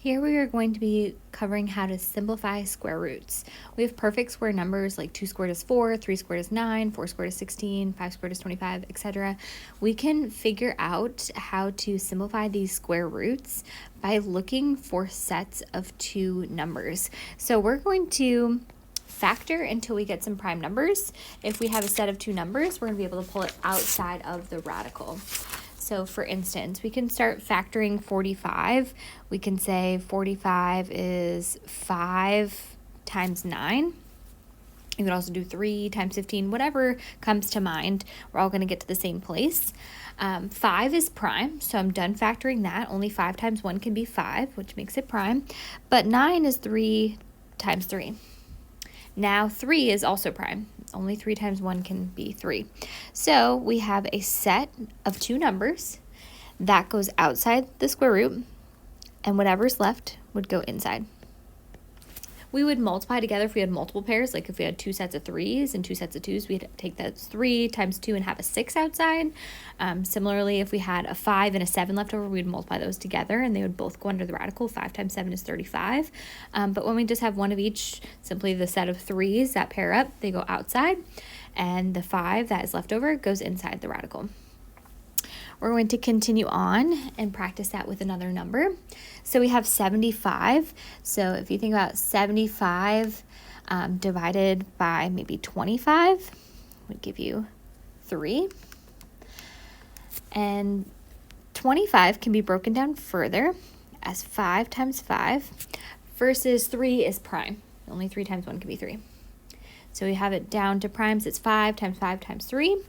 Here we are going to be covering how to simplify square roots. We have perfect square numbers like 2 squared is 4, 3 squared is 9, 4 squared is 16, 5 squared is 25, etc. We can figure out how to simplify these square roots by looking for sets of 2 numbers. So we're going to factor until we get some prime numbers. If we have a set of 2 numbers, we're going to be able to pull it outside of the radical. So for instance, we can start factoring 45. We can say 45 is 5 times 9. You could also do 3 times 15, whatever comes to mind. We're all going to get to the same place. 5 is prime, so I'm done factoring that. Only 5 times 1 can be 5, which makes it prime. But 9 is 3 times 3. Now 3 is also prime. Only 3 times 1 can be 3. So we have a set of 2 numbers that goes outside the square root, and whatever's left would go inside. We would multiply together if we had multiple pairs, like if we had 2 sets of 3s and 2 sets of 2s, we'd take that 3 times 2 and have a 6 outside. Similarly, if we had a 5 and a 7 left over, we'd multiply those together and they would both go under the radical. 5 times 7 is 35. But when we just have one of each, simply the set of 3s that pair up, they go outside, and the 5 that is left over goes inside the radical. We're going to continue on and practice that with another number. So we have 75. So if you think about 75 divided by maybe 25, would give you 3. And 25 can be broken down further as 5 times 5 versus 3 is prime. Only 3 times 1 can be 3. So we have it down to primes. It's 5 times 5 times 3.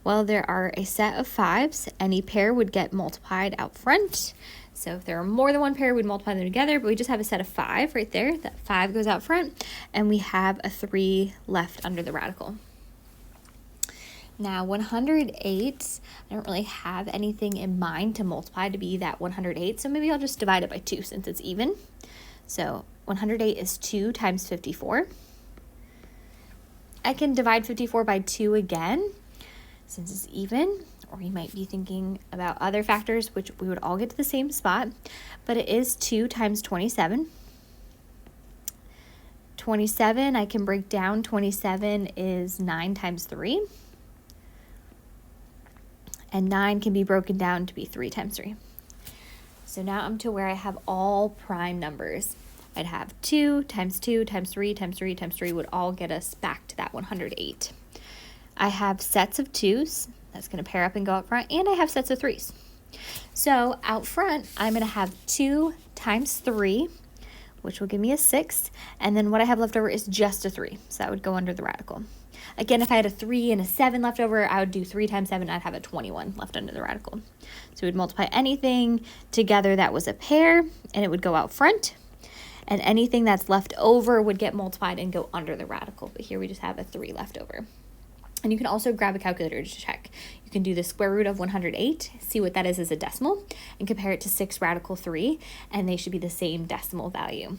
Well, there are a set of 5s. Any pair would get multiplied out front. So if there are more than one pair, we'd multiply them together, but we just have a set of 5 right there. That 5 goes out front, and we have a 3 left under the radical. Now, 108, I don't really have anything in mind to multiply to be that 108, so maybe I'll just divide it by 2 since it's even. So 108 is 2 times 54. I can divide 54 by 2 again, since it's even, or you might be thinking about other factors, which we would all get to the same spot, but it is 2 times 27. 27, I can break down. 27 is 9 times 3, and 9 can be broken down to be 3 times 3. So now I'm to where I have all prime numbers. I'd have 2 times 2 times 3 times 3 times 3 would all get us back to that 108. I have sets of 2s. That's going to pair up and go up front. And I have sets of 3s. So out front, I'm going to have 2 times 3, which will give me a 6. And then what I have left over is just a 3. So that would go under the radical. Again, if I had a 3 and a 7 left over, I would do 3 times 7. I'd have a 21 left under the radical. So we'd multiply anything together that was a pair, and it would go out front. And anything that's left over would get multiplied and go under the radical. But here we just have a 3 left over. And you can also grab a calculator to check. You can do the square root of 108, see what that is as a decimal, and compare it to 6 radical 3, and they should be the same decimal value.